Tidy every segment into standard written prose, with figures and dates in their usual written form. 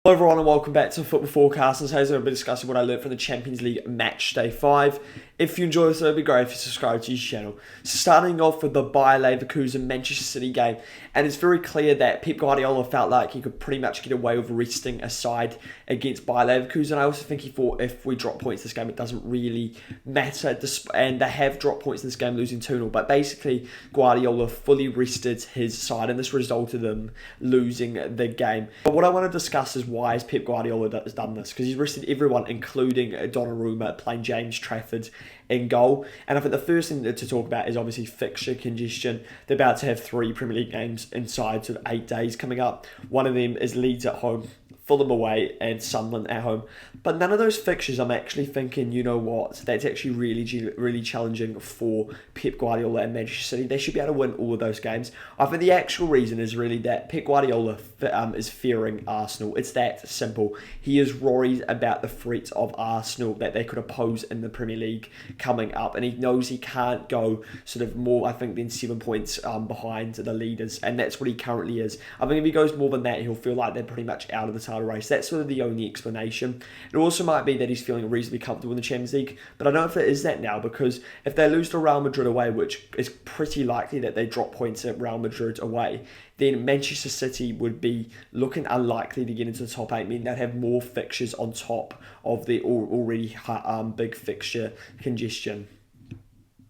Hello everyone and welcome back to Football Forecast. Today we're going to be discussing what I learned from the Champions League Matchday 5. If you enjoy this, it would be great if you subscribe to this channel. So starting off with the Bayer Leverkusen Manchester City game, and it's very clear that Pep Guardiola felt like he could pretty much get away with resting a side against Bayer Leverkusen. I also think he thought if we drop points this game, it doesn't really matter, and they have dropped points in this game, losing 2-0, but basically Guardiola fully rested his side, and this resulted in them losing the game. But what I want to discuss is why has Pep Guardiola has done this, because he's rested everyone, including Donnarumma, playing James Trafford in goal. And I think the first thing to talk about is obviously fixture congestion. They're about to have 3 Premier League games inside sort of 8 days coming up. One of them is Leeds at home, Fulham away, and Sunderland at home. But none of those fixtures, I'm actually thinking, you know what, that's actually really challenging for Pep Guardiola and Manchester City. They should be able to win all of those games. I think the actual reason is really that Pep Guardiola is fearing Arsenal. It's that simple. He is worried about the threat of Arsenal that they could oppose in the Premier League coming up, and he knows he can't go sort of more, I think, than 7 points behind the leaders, and that's what he currently is. I think if he goes more than that, he'll feel like they're pretty much out of the title race. That's sort of the only explanation. It also might be that he's feeling reasonably comfortable in the Champions League, but I don't know if it is that now, because if they lose to Real Madrid away, which is pretty likely that they drop points at Real Madrid away, then Manchester City would be looking unlikely to get into the top 8, meaning they'd have more fixtures on top of the already big fixture congestion.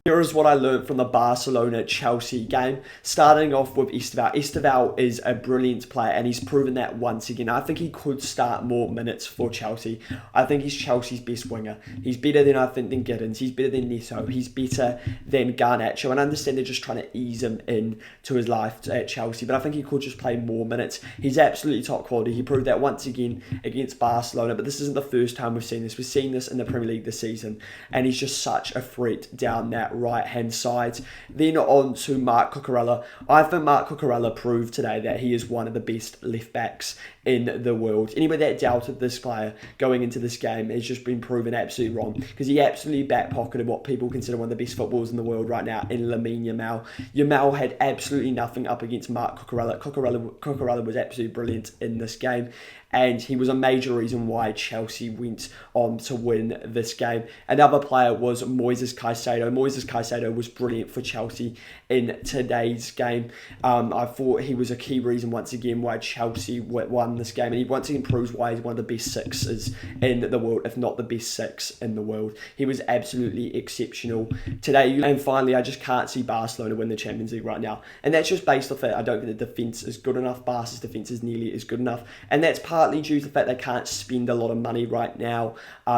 Here is what I learned from the Barcelona-Chelsea game. Starting off with Estevao. Estevao is a brilliant player, and he's proven that once again. I think he could start more minutes for Chelsea. I think he's Chelsea's best winger. He's better than Giddens. He's better than Neto. He's better than Garnacho. And I understand they're just trying to ease him in to his life at Chelsea, but I think he could just play more minutes. He's absolutely top quality. He proved that once again against Barcelona, but this isn't the first time we've seen this. We've seen this in the Premier League this season, and he's just such a threat down that right hand side. Then on to Marc Cucurella. I think Marc Cucurella proved today that he is one of the best left backs in the world. Anybody that doubted this player going into this game has just been proven absolutely wrong, because he absolutely back pocketed what people consider one of the best footballers in the world right now in Lamine Yamal. Yamal had absolutely nothing up against Marc Cucurella. Cucurella was absolutely brilliant in this game, and he was a major reason why Chelsea went on to win this game. Another player was Moises Caicedo. Moises Caicedo was brilliant for Chelsea in today's game. I thought he was a key reason once again why Chelsea won this game, and he once again proves why he's one of the best sixes in the world, if not the best six in the world. He was absolutely exceptional today. And finally, I just can't see Barcelona win the Champions League right now, and that's just based off that I don't think the defence is good enough. Barca's defence is nearly as good enough, and that's partly due to the fact they can't spend a lot of money right now.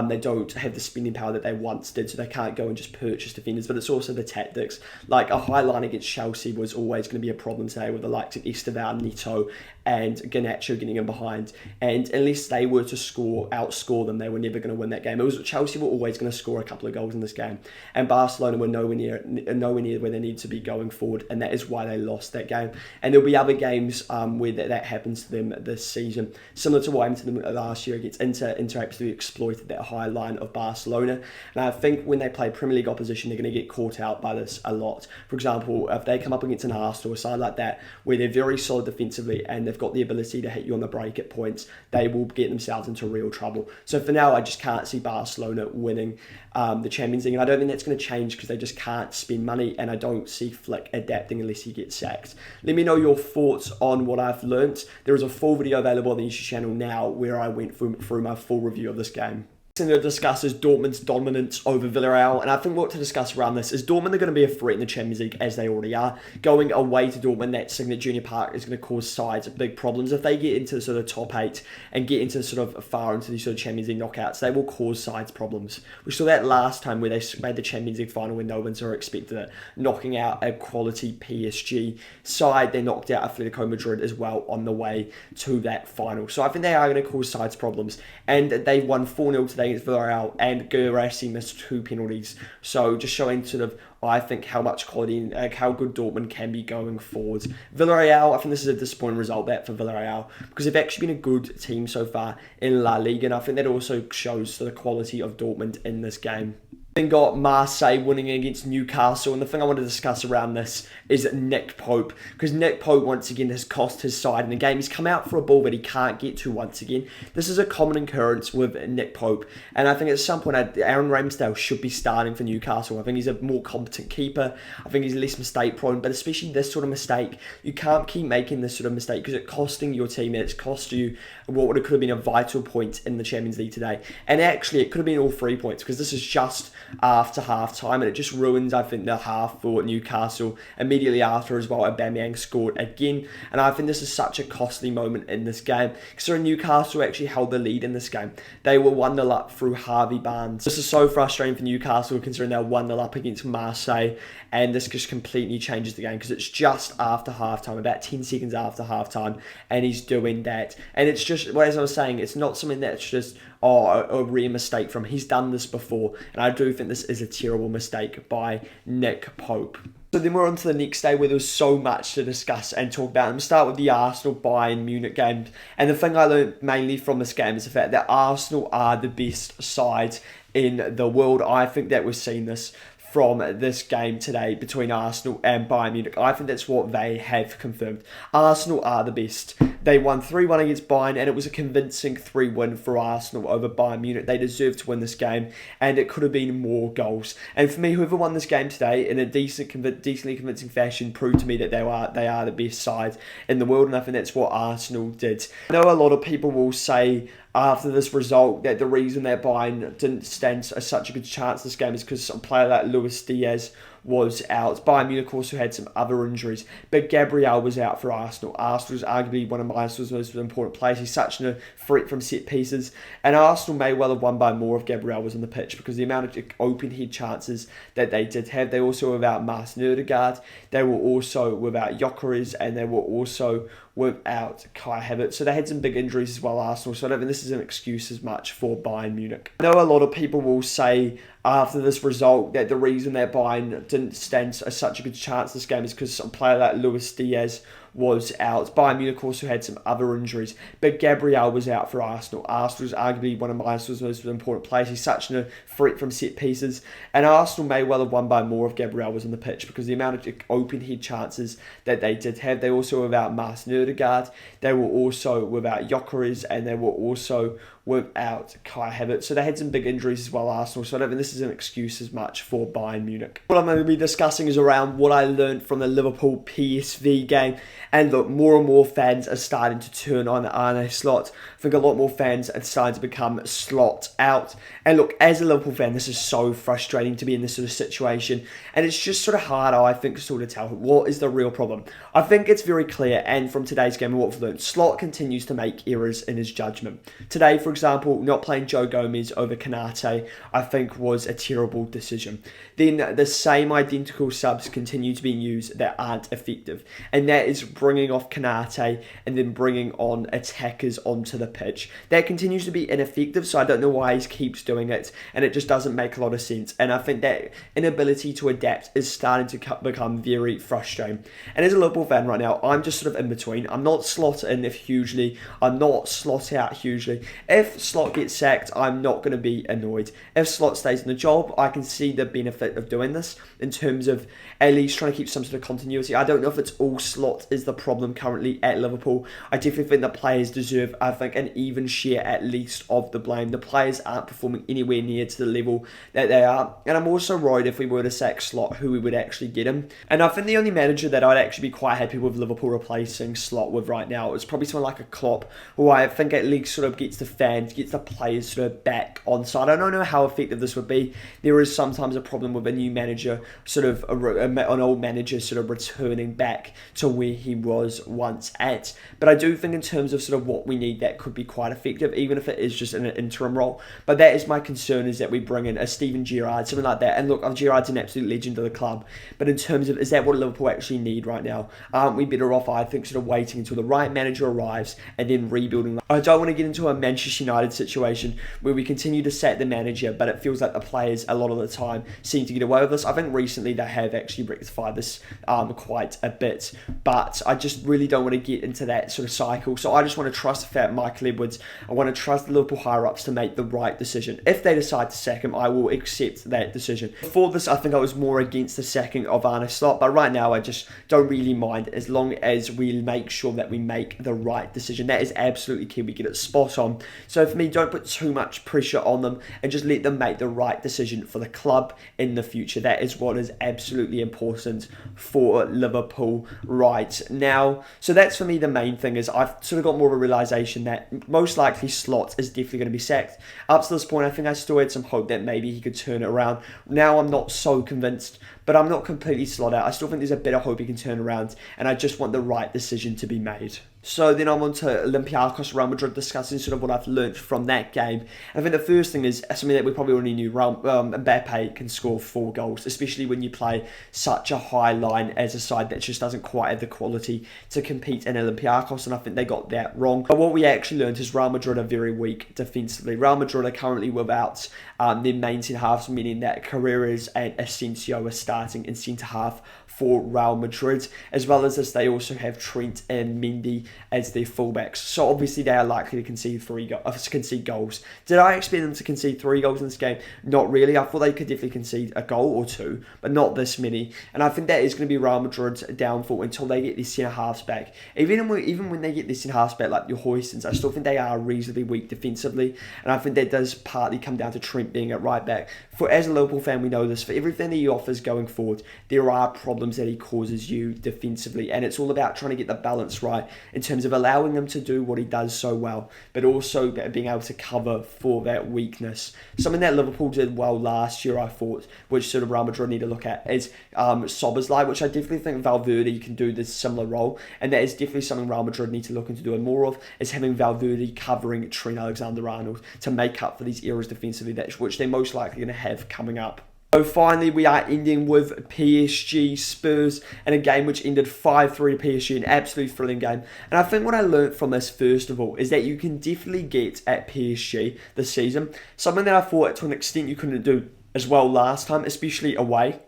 They don't have the spending power that they once did, so they can't go and just purchase defenders, but it's also the tactics. Like a high line against Chelsea was always going to be a problem today, with the likes of Estevao, Neto and Garnacho getting in behind, and unless they were to outscore them, they were never going to win that game. Chelsea were always going to score a couple of goals in this game, and Barcelona were nowhere near where they need to be going forward, and that is why they lost that game. And there'll be other games where that happens to them this season, similar to what happened to them last year against Inter. Inter absolutely exploited that high line of Barcelona, and I think when they play Premier League opposition, they're going to get caught out by this a lot. For example, if they come up against an Arsenal, a side like that, where they're very solid defensively and they've got the ability to hit you on the break at points, they will get themselves into real trouble. So for now, I just can't see Barcelona winning the Champions League, and I don't think that's going to change because they just can't spend money, and I don't see Flick adapting unless he gets sacked. Let me know your thoughts on what I've learnt. There is a full video available on the YouTube channel now where I went through my full review of this game. To discuss is Dortmund's dominance over Villarreal, and I think what to discuss around this is Dortmund are going to be a threat in the Champions League, as they already are. Going away to Dortmund, that Signet Junior Park, is going to cause sides big problems. If they get into sort of top 8 and get into sort of far into these sort of Champions League knockouts, they will cause sides problems. We saw that last time where they made the Champions League final when no one sort of expected it, knocking out a quality PSG side. They knocked out Atletico Madrid as well on the way to that final. So I think they are going to cause sides problems, and they won 4-0 today against Villarreal, and Guirassy missed 2 penalties. So just showing sort of, I think, how much quality and how good Dortmund can be going forward. Villarreal, I think this is a disappointing result there for Villarreal, because they've actually been a good team so far in La Liga, and I think that also shows the quality of Dortmund in this game. Then got Marseille winning against Newcastle, and the thing I want to discuss around this is Nick Pope, because Nick Pope once again has cost his side in the game. He's come out for a ball that he can't get to once again. This is a common occurrence with Nick Pope, and I think at some point Aaron Ramsdale should be starting for Newcastle. I think he's a more competent keeper. I think he's less mistake prone, but especially this sort of mistake, you can't keep making this sort of mistake because it's costing your team, and it's cost you what could have been a vital point in the Champions League today. And actually, it could have been all 3 points, because this is just after half time, and it just ruins, I think, the half for Newcastle. Immediately after as well, Aubameyang scored again, and I think this is such a costly moment in this game, considering Newcastle actually held the lead in this game. They were 1-0 up through Harvey Barnes. This is so frustrating for Newcastle, considering they're 1-0 up against Marseille, and this just completely changes the game, because it's just after half-time, about 10 seconds after half-time, and he's doing that. And it's just, well, as I was saying, it's not something that's just a rare mistake from him. He's done this before, and I do think this is a terrible mistake by Nick Pope. So then we're on to the next day, where there was so much to discuss and talk about. I'm going to start with the Arsenal-Bayern Munich game. And the thing I learned mainly from this game is the fact that Arsenal are the best side in the world. I think that we've seen this from this game today between Arsenal and Bayern Munich. I think that's what they have confirmed. Arsenal are the best. They won 3-1 against Bayern, and it was a convincing 3-win for Arsenal over Bayern Munich. They deserved to win this game, and it could have been more goals. And for me, whoever won this game today in a decently convincing fashion proved to me that they are the best side in the world, and I think that's what Arsenal did. I know a lot of people will say after this result that the reason that Bayern didn't stand such a good chance this game is because a player like Luis Diaz was out. Bayern Munich also had some other injuries, but Gabriel was out for Arsenal. Arsenal is arguably one of Arsenal's most important players. He's such a threat from set pieces, and Arsenal may well have won by more if Gabriel was on the pitch, because the amount of open head chances that they did have. They also were without Martin Odegaard, they were also without Gyökeres, and they were also without Kai Havertz. So they had some big injuries as well, Arsenal. So I don't think this is an excuse as much for Bayern Munich. I know a lot of people will say after this result that the reason that Bayern didn't stand such a good chance this game is because a player like Luis Diaz was out. Bayern Munich also had some other injuries, but Gabriel was out for Arsenal. Arsenal is arguably one of Arsenal's most important players. He's such a threat from set pieces, and Arsenal may well have won by more if Gabriel was on the pitch, because the amount of open head chances that they did have. They also were without Martin Odegaard, they were also without Gyökeres, and they were also without Kai Havertz. So they had some big injuries as well, Arsenal. So I don't think this is an excuse as much for Bayern Munich. What I'm going to be discussing is around what I learned from the Liverpool PSV game. And look, more and more fans are starting to turn on Arne Slot. I think a lot more fans are starting to become slot out. And look, as a Liverpool fan, this is so frustrating to be in this sort of situation. And it's just sort of hard, I think, to sort of tell what is the real problem. I think it's very clear, and from today's game and what we've learned, Slot continues to make errors in his judgment. Today, for example, not playing Joe Gomez over Canate, I think was a terrible decision. Then the same identical subs continue to be used that aren't effective. And that is bringing off Canate and then bringing on attackers onto the pitch. That continues to be ineffective, so I don't know why he keeps doing it, and it just doesn't make a lot of sense. And I think that inability to adapt is starting to become very frustrating. And as a Liverpool fan right now, I'm just sort of in between. I'm not slot in if hugely, I'm not slot out hugely. If Slot gets sacked, I'm not going to be annoyed. If Slot stays in the job, I can see the benefit of doing this in terms of at least trying to keep some sort of continuity. I don't know if it's all Slot is the problem currently at Liverpool. I definitely think the players deserve, I think, an even share at least of the blame. The players aren't performing anywhere near to the level that they are. And I'm also worried if we were to sack Slot, who we would actually get him. And I think the only manager that I'd actually be quite happy with Liverpool replacing Slot with right now is probably someone like a Klopp, who I think at least sort of gets the fans, gets the players sort of back on side. I don't know how effective this would be. There is sometimes a problem with a new manager, sort of an old manager sort of returning back to where he was once at. But I do think in terms of sort of what we need, that could be quite effective, even if it is just in an interim role. But that is my concern, is that we bring in a Steven Gerrard, something like that. And look, Gerrard's an absolute legend of the club. But in terms of, is that what Liverpool actually need right now? Aren't we better off, I think, sort of waiting until the right manager arrives and then rebuilding? I don't want to get into a Manchester United situation where we continue to sack the manager, but it feels like the players a lot of the time seem to get away with this. I think recently they have actually rectified this quite a bit, but I just really don't want to get into that sort of cycle. So I just want to trust the fact Michael Edwards. I want to trust the Liverpool higher-ups to make the right decision. If they decide to sack him, I will accept that decision. Before this, I think I was more against the sacking of Arne Slot, but right now I just don't really mind as long as we make sure that we make the right decision. That is absolutely key. We get it spot on. So for me, don't put too much pressure on them and just let them make the right decision for the club in the future. That is what is absolutely important for Liverpool right now. So that's for me the main thing, is I've sort of got more of a realisation that most likely Slot is definitely going to be sacked. Up to this point, I think I still had some hope that maybe he could turn it around. Now I'm not so convinced, but I'm not completely Slot out. I still think there's a better hope he can turn around, and I just want the right decision to be made. So then I'm on to Olympiacos Real Madrid, discussing sort of what I've learnt from that game. And I think the first thing is something that we probably already knew. Mbappe can score 4 goals, especially when you play such a high line as a side that just doesn't quite have the quality to compete in Olympiacos, and I think they got that wrong. But what we actually learnt is Real Madrid are very weak defensively. Real Madrid are currently without their main centre-halves, meaning that Carreras and Asensio are starting in centre-half for Real Madrid. As well as this, they also have Trent and Mendy as their fullbacks. So obviously they are likely to concede goals. Did I expect them to concede 3 goals in this game? Not really. I thought they could definitely concede a goal or 2, but not this many. And I think that is going to be Real Madrid's downfall until they get their centre-halves back. Even when they get their centre-halves back, like your Hoystons, I still think they are reasonably weak defensively. And I think that does partly come down to Trent being at right back. As a Liverpool fan, we know this. For everything that he offers going forward, there are problems that he causes you defensively, and it's all about trying to get the balance right in terms of allowing him to do what he does so well, but also being able to cover for that weakness. Something that Liverpool did well last year, I thought, which sort of Real Madrid need to look at, is Szoboszlai, which I definitely think Valverde can do this similar role, and that is definitely something Real Madrid need to look into doing more of, is having Valverde covering Trent Alexander-Arnold to make up for these errors defensively, which they're most likely going to have coming up. So finally, we are ending with PSG Spurs in a game which ended 5-3 to PSG, an absolutely thrilling game. And I think what I learnt from this, first of all, is that you can definitely get at PSG this season something that I thought to an extent you couldn't do as well last time, especially away.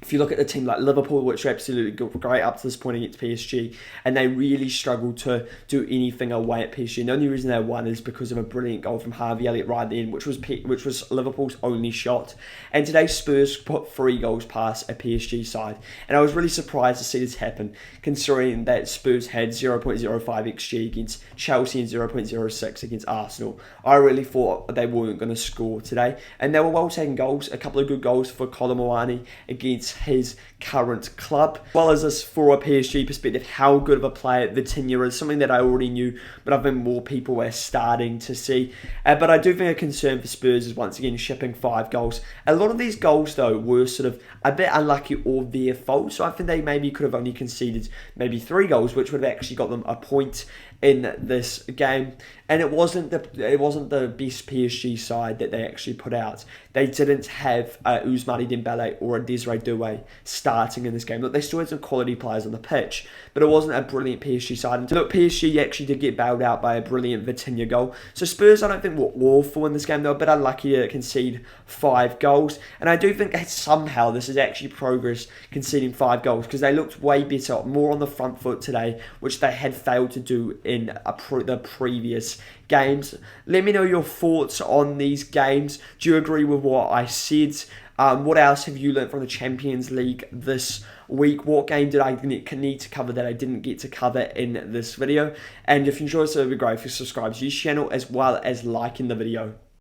If you look at the team like Liverpool, which are absolutely great up to this point against PSG, and they really struggled to do anything away at PSG. And the only reason they won is because of a brilliant goal from Harvey Elliott right at the end, which was Liverpool's only shot. And today Spurs put 3 goals past a PSG side, and I was really surprised to see this happen, considering that Spurs had 0.05 XG against Chelsea and 0.06 against Arsenal. I really thought they weren't going to score today, and they were well taken goals. A couple of good goals for Kolo Muani against his current club. As well as this, for a PSG perspective, how good of a player Vitinha is, something that I already knew, but I think more people are starting to see. But I do think a concern for Spurs is once again shipping 5 goals. A lot of these goals, though, were sort of a bit unlucky or their fault, so I think they maybe could have only conceded maybe 3 goals, which would have actually got them a point in this game. And it wasn't the best PSG side that they actually put out. They didn't have Ousmane Dembele or a Desiree Doué starting in this game. Look, they still had some quality players on the pitch, but it wasn't a brilliant PSG side. And look, PSG actually did get bailed out by a brilliant Vitinha goal. So Spurs, I don't think, were awful in this game. They were a bit unlucky to concede 5 goals. And I do think that somehow this is actually progress, conceding 5 goals, because they looked way better, more on the front foot today, which they had failed to do in the previous games. Let me know your thoughts on these games. Do you agree with what I said? What else have you learned from the Champions League this week? What game did I need to cover that I didn't get to cover in this video? And if you enjoyed this, it would be great if you subscribe to this channel as well as liking the video.